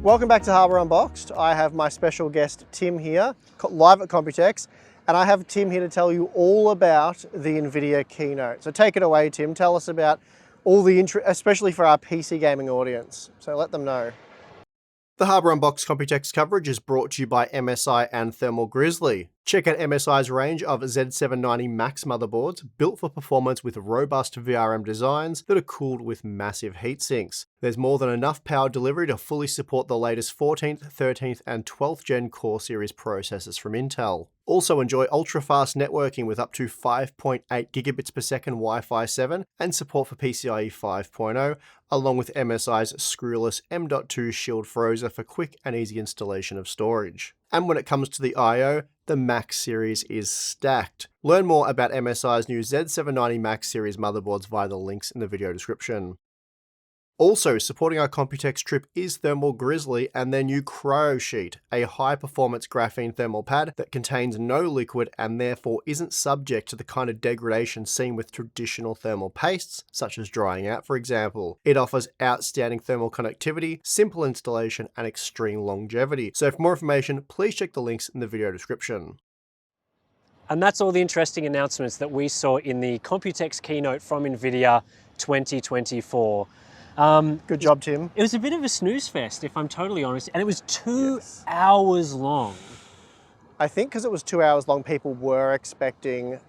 Welcome back to Harbour Unboxed. I have my special guest Tim here, live at Computex, and I have Tim here to tell you all about the Nvidia Keynote. So take it away, Tim. Tell us about all the especially for our PC gaming audience. So let them know. The Harbour Unboxed Computex coverage is brought to you by MSI and Thermal Grizzly. Check out MSI's range of Z790 Max motherboards built for performance with robust VRM designs that are cooled with massive heatsinks. There's more than enough power delivery to fully support the latest 14th, 13th and 12th gen Core series processors from Intel. Also enjoy ultra-fast networking with up to 5.8 gigabits per second Wi-Fi 7 and support for PCIe 5.0, along with MSI's screwless M.2 Shield Frozer for quick and easy installation of storage. And when it comes to the I/O, the Max series is stacked. Learn more about MSI's new Z790 Max series motherboards via the links in the video description. Also, supporting our Computex trip is Thermal Grizzly and their new Cryo Sheet, a high-performance graphene thermal pad that contains no liquid and therefore isn't subject to the kind of degradation seen with traditional thermal pastes, such as drying out, for example. It offers outstanding thermal conductivity, simple installation, and extreme longevity. So for more information, please check the links in the video description. And that's all the interesting announcements that we saw in the Computex keynote from Nvidia 2024. Good job, Tim. It was a bit of a snooze fest, if I'm totally honest, and it was 2 hours long. I think because it was 2 hours long, people were expecting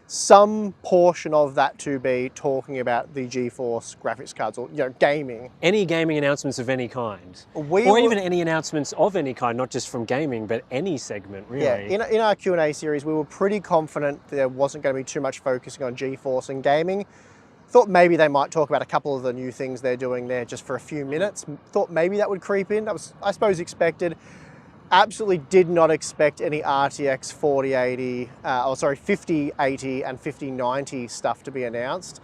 some portion of that to be talking about the GeForce graphics cards or gaming. Any gaming announcements of any kind. Even any announcements of any kind, not just from gaming, but any segment, really. Yeah, in our Q&A series, we were pretty confident there wasn't going to be too much focusing on GeForce and gaming. Thought maybe they might talk about a couple of the new things they're doing there just for a few minutes. Thought maybe that would creep in. That was, I suppose, expected. Absolutely did not expect any RTX 5080 and 5090 stuff to be announced.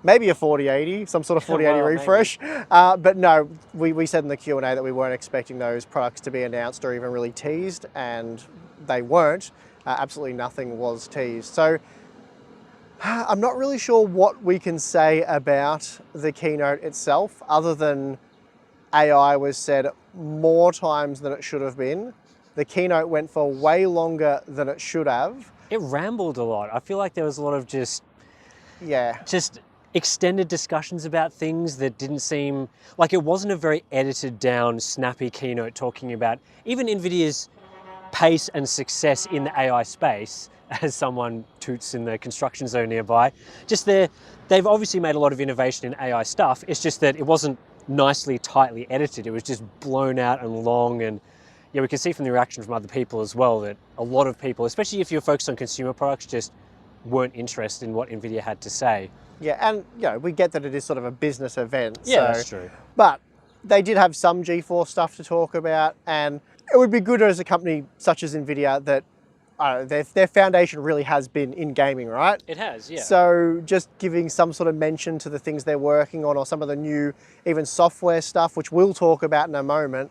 Maybe a 4080, some sort of 4080 refresh. But no, we said in the Q&A that we weren't expecting those products to be announced or even really teased, and they weren't. Absolutely nothing was teased. So I'm not really sure what we can say about the keynote itself, other than AI was said more times than it should have been. The keynote went for way longer than it should have. It rambled a lot. I feel like there was a lot of just extended discussions about things that didn't seem like it wasn't a very edited down, snappy keynote talking about even Nvidia's pace and success in the AI space, as someone toots in the construction zone nearby. They've obviously made a lot of innovation in AI stuff. It's just that it wasn't nicely, tightly edited. It was just blown out and long. And yeah, we can see from the reaction from other people as well that a lot of people, especially if you're focused on consumer products, just weren't interested in what Nvidia had to say. Yeah, and we get that it is sort of a business event. Yeah, that's true. But they did have some GeForce stuff to talk about, and it would be good as a company such as Nvidia that their foundation really has been in gaming, right? It has, yeah. So just giving some sort of mention to the things they're working on or some of the new, even software stuff, which we'll talk about in a moment,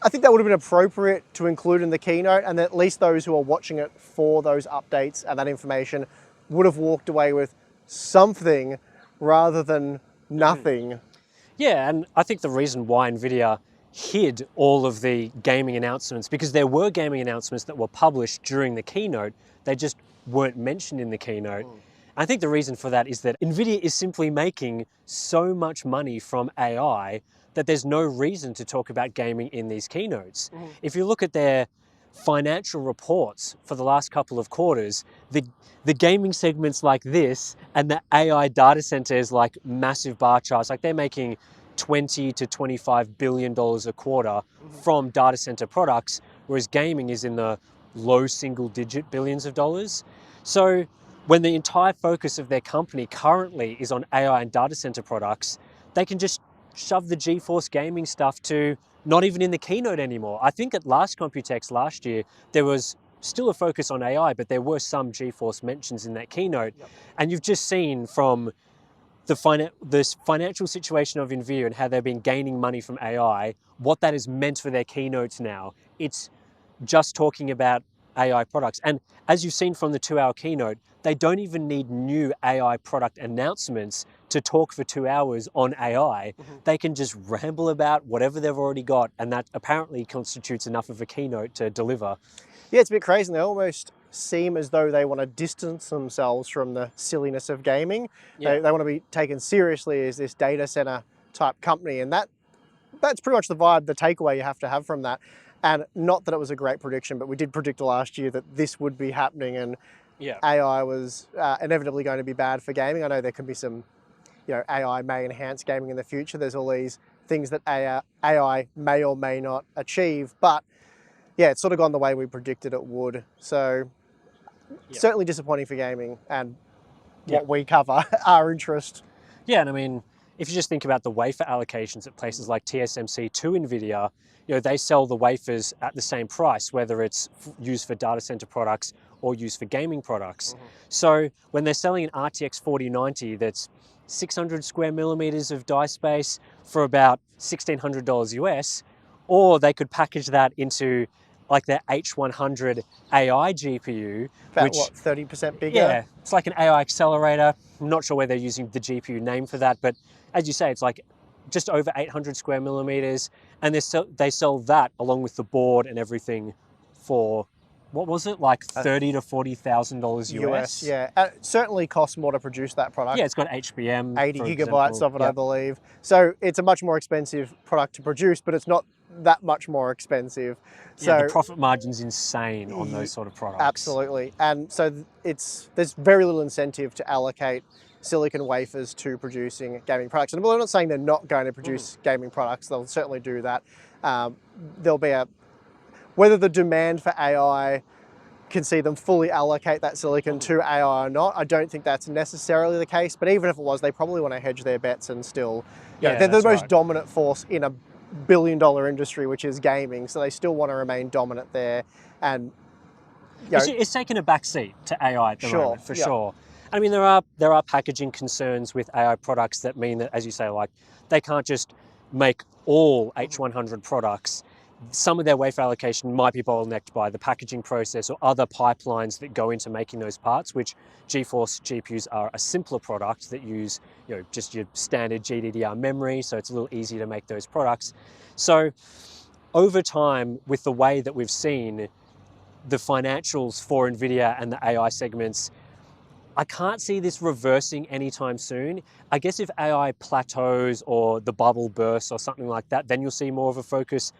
I think that would have been appropriate to include in the keynote, and at least those who are watching it for those updates and that information would have walked away with something rather than nothing. Yeah, and I think the reason why Nvidia hid all of the gaming announcements, because there were gaming announcements that were published during the keynote, they just weren't mentioned in the keynote. I think the reason for that is that Nvidia is simply making so much money from AI that there's no reason to talk about gaming in these keynotes. If you look at their financial reports for the last couple of quarters, the gaming segments like this and the AI data centers like massive bar charts, like they're making $20 to $25 billion a quarter from data center products, whereas gaming is in the low single-digit billions of dollars. So when the entire focus of their company currently is on AI and data center products, they can just shove the GeForce gaming stuff to not even in the keynote anymore. I think at last Computex last year, there was still a focus on AI, but there were some GeForce mentions in that keynote. And you've just seen from this financial situation of Nvidia and how they've been gaining money from AI, what that has meant for their keynotes now. It's just talking about AI products. And as you've seen from the 2-hour keynote, they don't even need new AI product announcements to talk for 2 hours on AI. They can just ramble about whatever they've already got, and that apparently constitutes enough of a keynote to deliver. Yeah, it's a bit crazy. They almost seem as though they want to distance themselves from the silliness of gaming. Yeah. They want to be taken seriously as this data center type company, and that's pretty much the vibe, the takeaway you have to have from that. And not that it was a great prediction, but we did predict last year that this would be happening, and Yeah. AI was inevitably going to be bad for gaming. I know there can be some, AI may enhance gaming in the future. There's all these things that AI may or may not achieve, but yeah, it's sort of gone the way we predicted it would. So certainly disappointing for gaming and what we cover, our interest. Yeah, and I mean, if you just think about the wafer allocations at places like TSMC to Nvidia, they sell the wafers at the same price, whether it's used for data center products or used for gaming products. So when they're selling an RTX 4090 that's 600 square millimeters of die space for about $1,600 US, or they could package that into like their H100 AI GPU, About which, what, 30% bigger? yeah, it's like an AI accelerator. I'm not sure where they're using the GPU name for that, but as you say, it's like just over 800 square millimeters, and they sell that along with the board and everything for, what was it, like $30,000 to $40,000 US? Yeah. It certainly costs more to produce that product. Yeah, it's got HBM, 80 for gigabytes example. of it, I believe. So it's a much more expensive product to produce, but it's not that much more expensive. So Yeah, the profit margin's insane on those sort of products. absolutely. And so there's very little incentive to allocate silicon wafers to producing gaming products. And I'm not saying they're not going to produce gaming products. They'll certainly do that. There'll be whether the demand for AI can see them fully allocate that silicon to AI or not, I don't think that's necessarily the case. But even if it was, they probably want to hedge their bets and still, they're the most dominant force in a billion-dollar industry, which is gaming. So they still want to remain dominant there. And it's taken a back seat to AI at the moment, for sure. I mean, there are packaging concerns with AI products that mean that, as you say, like they can't just make all H100 products. Some of their wafer allocation might be bottlenecked by the packaging process or other pipelines that go into making those parts, which GeForce GPUs are a simpler product that use just your standard GDDR memory, so it's a little easier to make those products. So over time, with the way that we've seen the financials for Nvidia and the AI segments, I can't see this reversing anytime soon. I guess if AI plateaus or the bubble bursts or something like that, then you'll see more of a focus.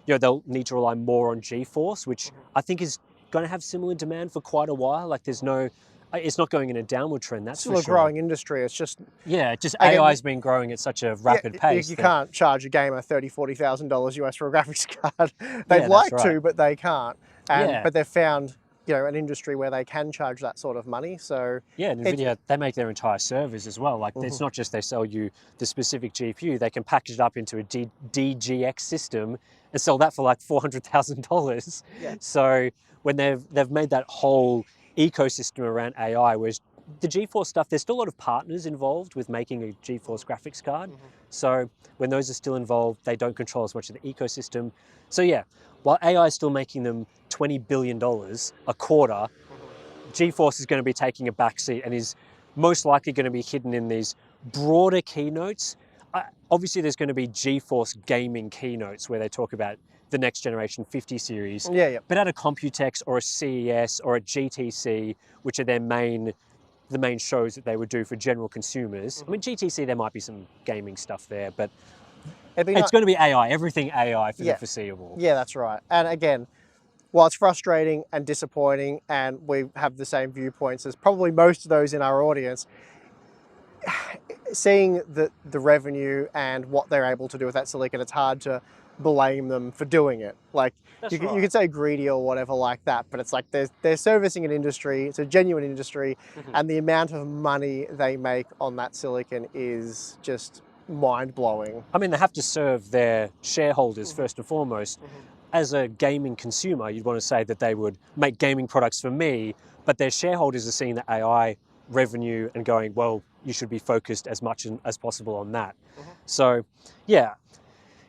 They'll need to rely more on GeForce, which I think is going to have similar demand for quite a while. Like it's not going in a downward trend, that's for sure. Still a growing industry, it's just... Yeah, AI's been growing at such a rapid pace. You can't charge a gamer $30,000, $40,000 US for a graphics card. They'd like to, but they can't. But they've found an industry where they can charge that sort of money. So yeah, Nvidia, they make their entire servers as well. Like it's not just they sell you the specific GPU, they can package it up into a DGX system and sell that for like $400,000. Yeah. So when they've made that whole ecosystem around AI, whereas the GeForce stuff, there's still a lot of partners involved with making a GeForce graphics card. So when those are still involved, they don't control as much of the ecosystem. So yeah, while AI is still making them $20 billion a quarter, GeForce is going to be taking a backseat and is most likely going to be hidden in these broader keynotes. Obviously, there's going to be GeForce gaming keynotes where they talk about the next generation 50 series. But at a Computex or a CES or a GTC, which are the main shows that they would do for general consumers. I mean, GTC, there might be some gaming stuff there, but it's going to be AI, everything AI for the foreseeable. Yeah, that's right. And again, while it's frustrating and disappointing, and we have the same viewpoints as probably most of those in our audience, seeing the revenue and what they're able to do with that silicon, it's hard to blame them for doing it. Like you could say greedy or whatever like that, but it's like they're servicing an industry, it's a genuine industry, and the amount of money they make on that silicon is just mind-blowing. I mean, they have to serve their shareholders first and foremost. As a gaming consumer, you'd want to say that they would make gaming products for me, but their shareholders are seeing the AI revenue and going, well, you should be focused as much as possible on that. So yeah,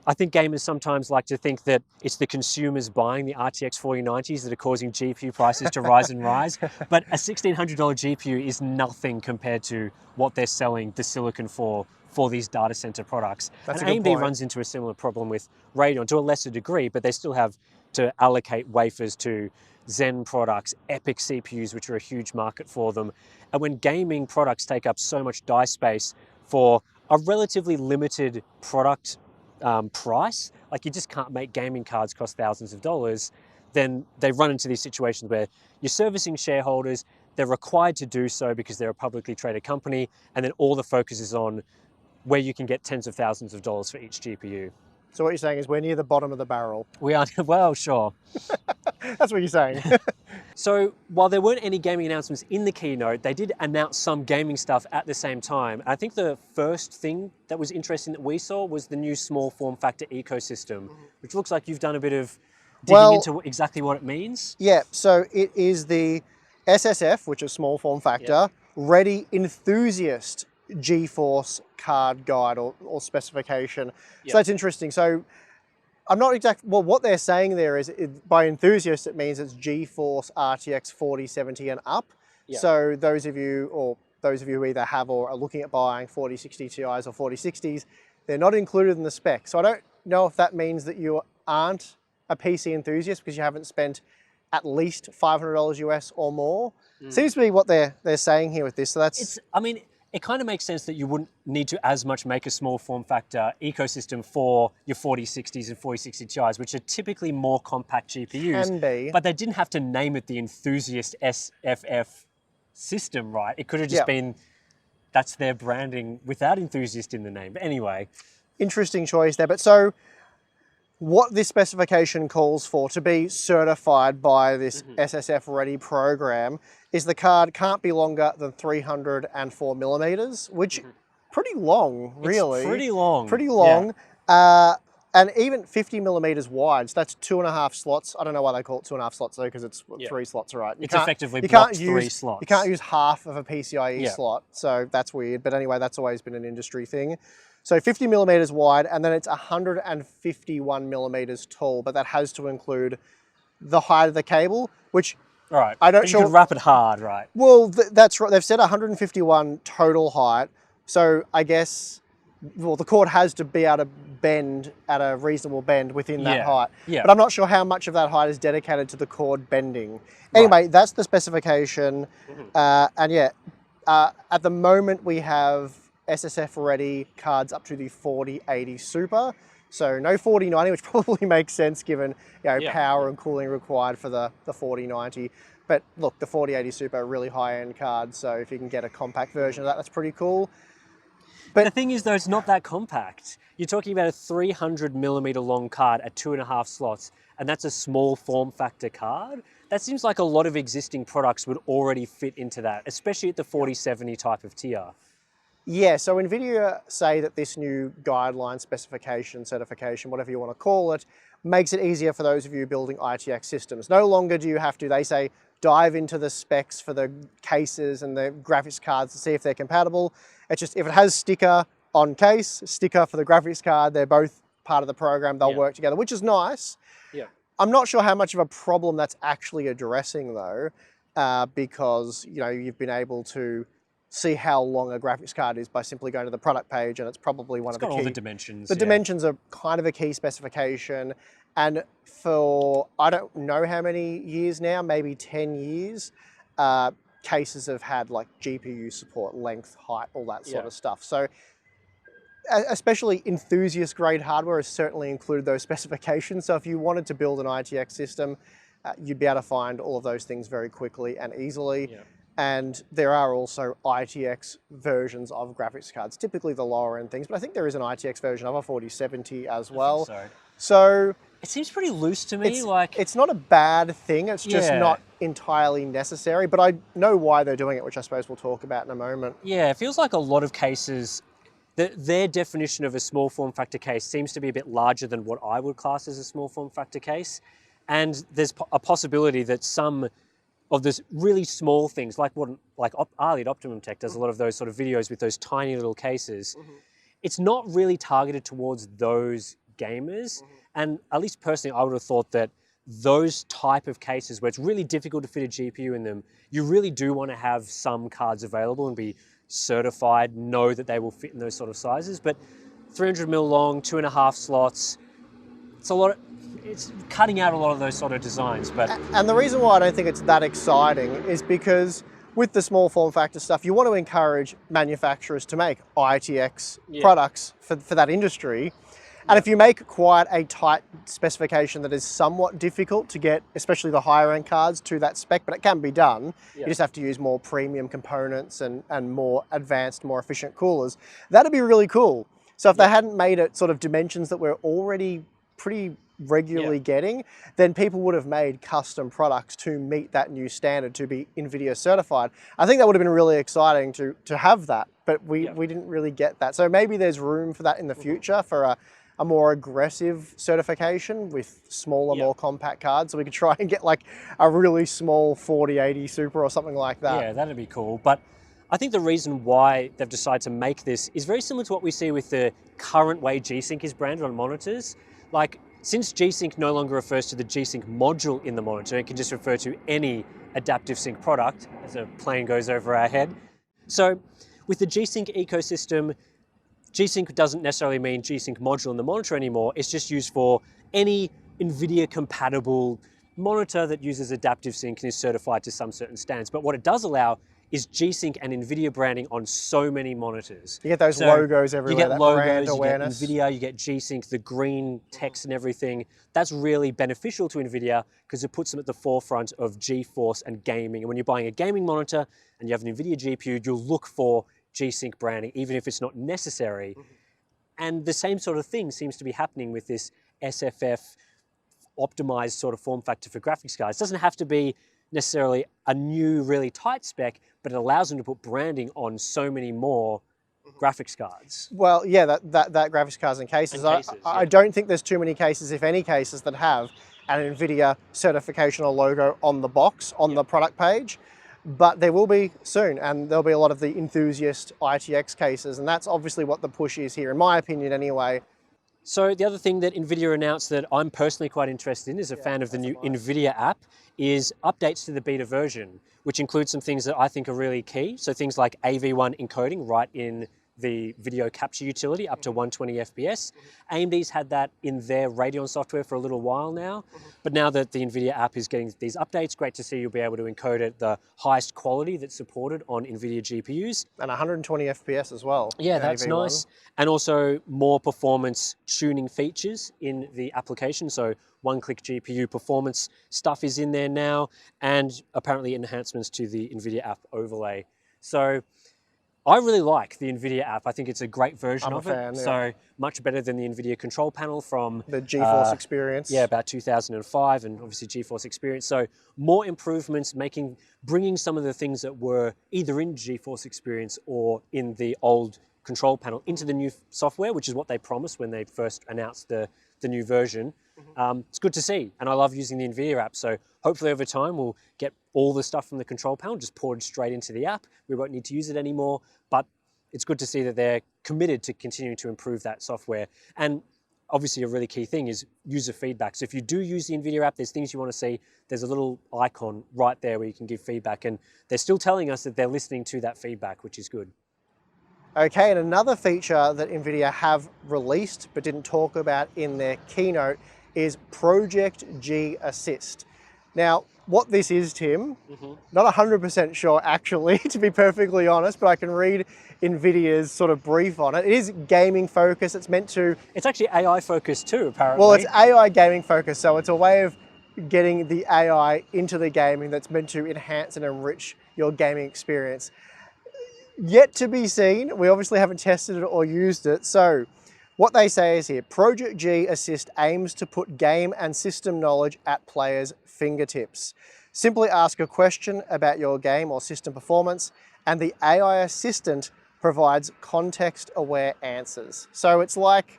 I think gamers sometimes like to think that it's the consumers buying the RTX 4090s that are causing GPU prices to rise and rise. But a $1,600 GPU is nothing compared to what they're selling the silicon for these data center products. That's and a good AMD point. runs into a similar problem with Radeon to a lesser degree, but they still have to allocate wafers to Zen products, Epic CPUs, which are a huge market for them. And when gaming products take up so much die space for a relatively limited product price, like you just can't make gaming cards cost thousands of dollars, then they run into these situations where you're servicing shareholders, they're required to do so because they're a publicly traded company, and then all the focus is on where you can get tens of thousands of dollars for each GPU. So what you're saying is we're near the bottom of the barrel. We are, well, sure. That's what you're saying. So while there weren't any gaming announcements in the keynote, they did announce some gaming stuff at the same time. I think the first thing that was interesting that we saw was the new small form factor ecosystem, which looks like you've done a bit of digging into exactly what it means. Yeah, so it is the SSF, which is small form factor, ready enthusiast GeForce card guide or specification. So that's interesting. So I'm not well, what they're saying there is by enthusiast, it means it's GeForce RTX 4070 and up. So those of you who either have or are looking at buying 4060 Ti's or 4060s, they're not included in the spec. So I don't know if that means that you aren't a PC enthusiast because you haven't spent at least $500 US or more. Seems to be what they're saying here with this. So that's... I mean, it kind of makes sense that you wouldn't need to as much make a small form factor ecosystem for your 4060s and 4060 Ti's, which are typically more compact GPUs. Can be. But they didn't have to name it the Enthusiast SFF system, right? It could have just been, that's their branding without Enthusiast in the name. But anyway. Interesting choice there. But so what this specification calls for to be certified by this SSF ready program is the card can't be longer than 304 millimeters, which pretty long, really. It's pretty long. Pretty long. And even 50 millimeters wide, so that's 2.5 slots. I don't know why they call it 2.5 slots though, because it's 3 slots, right? It's effectively blocked 3 slots. You can't use half of a PCIe slot, so that's weird. But anyway, that's always been an industry thing. So 50 millimeters wide, and then it's 151 millimeters tall, but that has to include the height of the cable, which I don't You could wrap it hard, right? Well, that's right. They've said 151 total height. So I guess, well, the cord has to be able to bend at a reasonable bend within that height. But I'm not sure how much of that height is dedicated to the cord bending. Anyway, that's the specification. And at the moment we have SSF ready cards up to the 4080 Super. So no 4090, which probably makes sense given power and cooling required for the 4090. But look, the 4080 Super are really high-end cards, so if you can get a compact version of that, that's pretty cool. But the thing is, though, it's not that compact. You're talking about a 300 millimeter long card at 2.5 slots, and that's a small form factor card. That seems like a lot of existing products would already fit into that, especially at the 4070 type of tier. Yeah, so Nvidia say that this new guideline, specification, certification, whatever you want to call it, makes it easier for those of you building ITX systems. No longer do you have to, they say, dive into the specs for the cases and the graphics cards to see if they're compatible. It's just, if it has sticker on case, sticker for the graphics card, they're both part of the program, they'll work together, which is nice. I'm not sure how much of a problem that's actually addressing though, because you've been able to see how long a graphics card is by simply going to the product page, and it's probably one of the key... It's got all the dimensions. The dimensions are kind of a key specification, and for, I don't know how many years now, maybe 10 years, cases have had like GPU support, length, height, all that sort of stuff. So especially enthusiast grade hardware has certainly included those specifications. So if you wanted to build an ITX system, you'd be able to find all of those things very quickly and easily. And there are also ITX versions of graphics cards, typically the lower end things, but I think there is an ITX version of a 4070 as well. So it seems pretty loose to me. It's not a bad thing, it's just not entirely necessary, but I know why they're doing it, which I suppose we'll talk about in a moment. Yeah, it feels like a lot of cases, their definition of a small form factor case seems to be a bit larger than what I would class as a small form factor case. And there's a possibility that some of those really small things, like Ali at Optimum Tech does a lot of those sort of videos with those tiny little cases. It's not really targeted towards those gamers. And at least personally, I would have thought that those type of cases where it's really difficult to fit a GPU in them, you really do want to have some cards available and be certified, know that they will fit in those sort of sizes. But 300 mil long, 2.5 slots, it's a lot. It's cutting out a lot of those sort of designs. But And the reason why I don't think it's that exciting is because with the small form factor stuff, you want to encourage manufacturers to make ITX products for that industry. And if you make quite a tight specification that is somewhat difficult to get, especially the higher end cards to that spec, but it can be done. You just have to use more premium components and more advanced, more efficient coolers. That'd be really cool. So if they hadn't made it sort of dimensions that we're already pretty regularly getting, then people would have made custom products to meet that new standard to be NVIDIA certified. I think that would have been really exciting to have that, but we didn't really get that. So maybe there's room for that in the future for a more aggressive certification with smaller, more compact cards. So we could try and get like a really small 4080 Super or something like that. Yeah, that'd be cool. But I think the reason why they've decided to make this is very similar to what we see with the current way G-Sync is branded on monitors. Like, since G-Sync no longer refers to the G-Sync module in the monitor, it can just refer to any adaptive sync product, as a plane goes over our head. So with the G-Sync ecosystem, G-Sync doesn't necessarily mean G-Sync module in the monitor anymore. It's just used for any NVIDIA compatible monitor that uses adaptive sync and is certified to some certain standards. But what it does allow is G-Sync and NVIDIA branding on so many monitors. You get those logos everywhere, you get logos, brand awareness. You get NVIDIA, you get G-Sync, the green text and everything. That's really beneficial to NVIDIA because it puts them at the forefront of GeForce and gaming. And when you're buying a gaming monitor and you have an NVIDIA GPU, you'll look for G-Sync branding, even if it's not necessary. And the same sort of thing seems to be happening with this SFF optimized sort of form factor for graphics cards. It doesn't have to be necessarily a new, really tight spec, but it allows them to put branding on so many more graphics cards. Well, yeah, that graphics cards and cases. I don't think there's too many cases, if any cases, that have an NVIDIA certification or logo on the box, on the product page. But there will be soon, and there'll be a lot of the enthusiast ITX cases, and that's obviously what the push is here, in my opinion anyway. So the other thing that Nvidia announced that I'm personally quite interested in as a fan of the new Nvidia app is updates to the beta version, which includes some things that I think are really key. So things like AV1 encoding right in the video capture utility up to 120 FPS. AMD's had that in their Radeon software for a little while now, but now that the Nvidia app is getting these updates, great to see you'll be able to encode at the highest quality that's supported on Nvidia GPUs. And 120 FPS as well. Yeah, that's AV1. nice. And also more performance tuning features in the application. So one-click GPU performance stuff is in there now, and apparently enhancements to the Nvidia app overlay. So I really like the Nvidia app. I think it's a great version of it. So much better than the Nvidia control panel from the GeForce Experience. Yeah, about 2005, and obviously GeForce Experience. So more improvements, bringing some of the things that were either in GeForce Experience or in the old control panel into the new software, which is what they promised when they first announced the new version. It's good to see, and I love using the Nvidia app. So hopefully over time we'll get all the stuff from the control panel just poured straight into the app. We won't need to use it anymore, but it's good to see that they're committed to continuing to improve that software. And obviously a really key thing is user feedback. So if you do use the Nvidia app, there's things you want to see, there's a little icon right there where you can give feedback, and they're still telling us that they're listening to that feedback, which is good. Okay, and another feature that Nvidia have released but didn't talk about in their keynote is Project G Assist. Now, what this is, Tim, not 100% sure actually, to be perfectly honest, but I can read Nvidia's sort of brief on it. It is gaming focused. It's meant to... It's actually AI focused too, apparently. Well, it's AI gaming focused, so it's a way of getting the AI into the gaming that's meant to enhance and enrich your gaming experience. Yet to be seen. We obviously haven't tested it or used it. So what they say is here, Project G Assist aims to put game and system knowledge at players' fingertips. Simply ask a question about your game or system performance, and the AI assistant provides context-aware answers. So it's like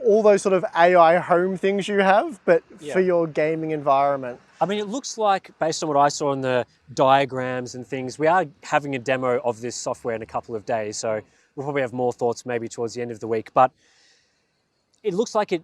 all those sort of AI home things you have, but for your gaming environment. I mean, it looks like, based on what I saw in the diagrams and things, we are having a demo of this software in a couple of days, so we'll probably have more thoughts maybe towards the end of the week. But it looks like it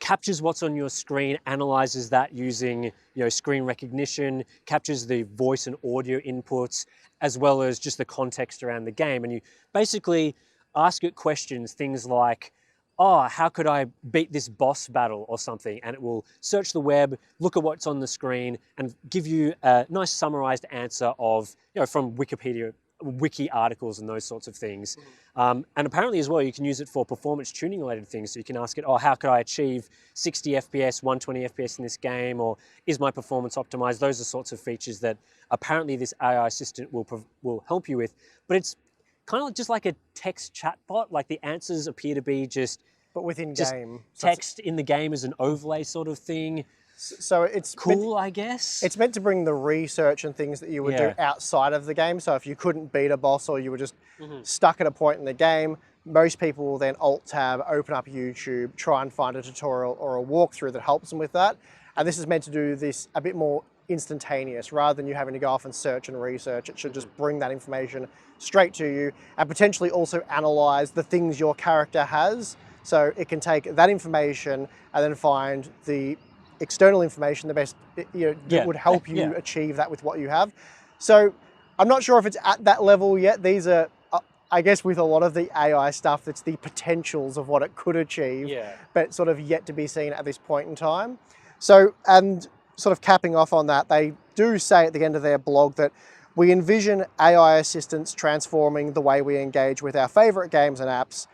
captures what's on your screen, analyzes that using screen recognition, captures the voice and audio inputs, as well as just the context around the game. And you basically ask it questions, things like, oh, how could I beat this boss battle or something? And it will search the web, look at what's on the screen, and give you a nice summarized answer of, from Wikipedia, wiki articles and those sorts of things. And apparently as well, you can use it for performance tuning related things. So you can ask it, oh, how could I achieve 60 FPS, 120 FPS in this game? Or is my performance optimized? Those are sorts of features that apparently this AI assistant will help you with. But it's kind of just like a text chatbot. Like the answers appear to be just within just game. text in the game as an overlay sort of thing. So it's cool, I guess. It's meant to bring the research and things that you would do outside of the game. So if you couldn't beat a boss or you were just stuck at a point in the game, most people will then Alt-tab, open up YouTube, try and find a tutorial or a walkthrough that helps them with that. And this is meant to do this a bit more instantaneous. Rather than you having to go off and search and research, it should just bring that information straight to you and potentially also analyze the things your character has. So it can take that information and then find the external information, the best that would help you achieve that with what you have. So I'm not sure if it's at that level yet. These are, I guess with a lot of the AI stuff, it's the potentials of what it could achieve, but sort of yet to be seen at this point in time. So, and sort of capping off on that, they do say at the end of their blog that we envision AI assistants transforming the way we engage with our favorite games and apps.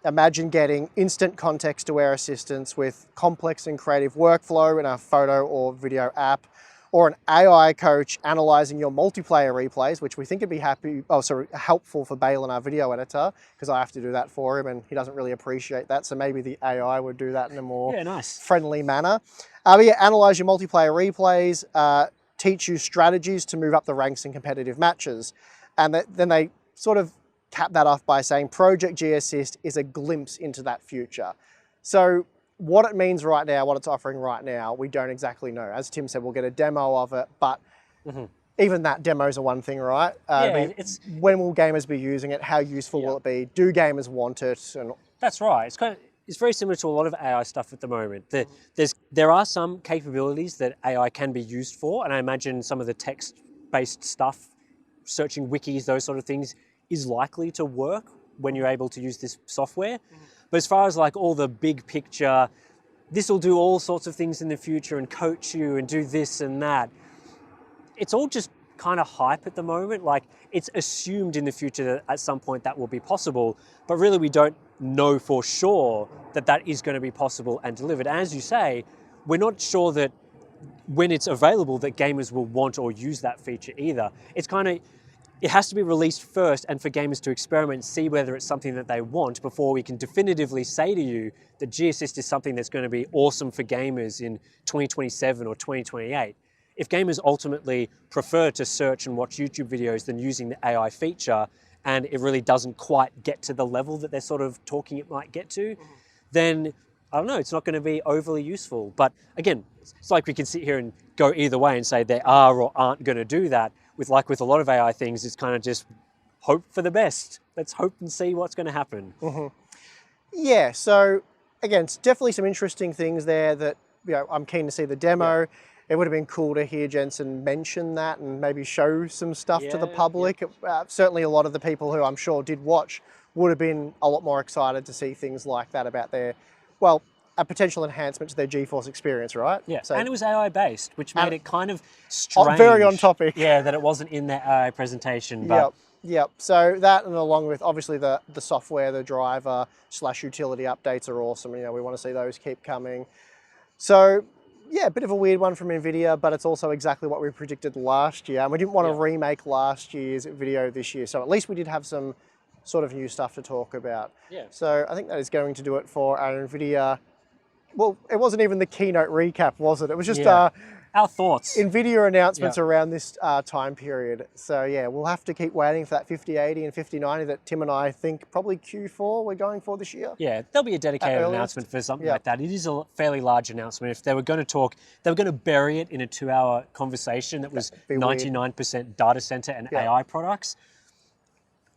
Imagine getting instant context-aware assistance with complex and creative workflow in a photo or video app, or an AI coach analyzing your multiplayer replays, which we think would be helpful for Bale in our video editor, because I have to do that for him and he doesn't really appreciate that. So maybe the AI would do that in a more friendly manner. But yeah, analyze your multiplayer replays, teach you strategies to move up the ranks in competitive matches. And then they sort of cap that off by saying Project G Assist is a glimpse into that future. So what it means right now, what it's offering right now, we don't exactly know. As Tim said, we'll get a demo of it, but even that demos are one thing, right? When will gamers be using it? How useful will it be? Do gamers want it? And that's right. It's very similar to a lot of AI stuff at the moment. There are some capabilities that AI can be used for, and I imagine some of the text-based stuff, searching wikis, those sort of things, is likely to work when you're able to use this software. But as far as like all the big picture, this will do all sorts of things in the future and coach you and do this and that, it's all just kind of hype at the moment. Like it's assumed in the future that at some point that will be possible, but really we don't know for sure that that is going to be possible and delivered. And as you say, we're not sure that when it's available that gamers will want or use that feature either. It has to be released first and for gamers to experiment and see whether it's something that they want before we can definitively say to you that G Assist is something that's going to be awesome for gamers in 2027 or 2028. If gamers ultimately prefer to search and watch YouTube videos than using the AI feature, and it really doesn't quite get to the level that they're sort of talking it might get to, then I don't know, it's not going to be overly useful. But again, it's like we can sit here and go either way and say they are or aren't going to do that. With a lot of AI things, it's kind of just hope for the best. Let's hope and see what's going to happen. Yeah, so again, it's definitely some interesting things there that I'm keen to see the demo. It would have been cool to hear Jensen mention that and maybe show some stuff to the public. Certainly a lot of the people who I'm sure did watch would have been a lot more excited to see things like that about their, well, a potential enhancement to their GeForce experience, right? Yeah, so, and it was AI based, which made it kind of strange. Very on topic. Yeah, that it wasn't in their AI presentation. But Yep. So that, and along with obviously the software, the driver / utility updates are awesome. We want to see those keep coming. So yeah, a bit of a weird one from Nvidia, but it's also exactly what we predicted last year. And we didn't want to remake last year's video this year. So at least we did have some sort of new stuff to talk about. Yeah. So I think that is going to do it for our Nvidia. Well, it wasn't even the keynote recap, was it? It was just our thoughts. Nvidia announcements around this time period. So yeah, we'll have to keep waiting for that 5080 and 5090 that Tim and I think probably Q4 we're going for this year. Yeah, there'll be a dedicated announcement for something like that. It is a fairly large announcement. If they were going to talk, they were going to bury it in a 2-hour conversation that was 99% data center and AI products.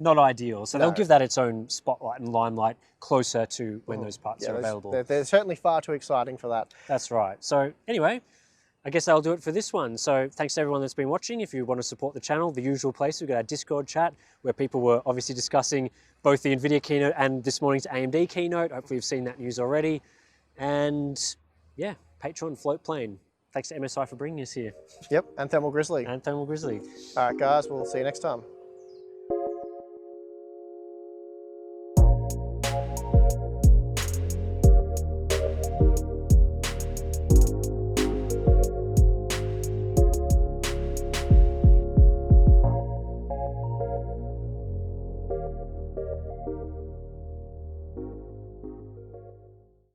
not ideal. So No. they'll give that its own spotlight and limelight closer to when those parts are available. They're certainly far too exciting for that. That's right. So anyway, I guess that'll do it for this one. So thanks to everyone that's been watching. If you want to support the channel, the usual place, we've got our Discord chat where people were obviously discussing both the Nvidia keynote and this morning's AMD keynote. Hopefully you've seen that news already. And yeah, Patreon float plane. Thanks to MSI for bringing us here. Yep, and Thermal Grizzly. And Thermal Grizzly. All right, guys, we'll see you next time.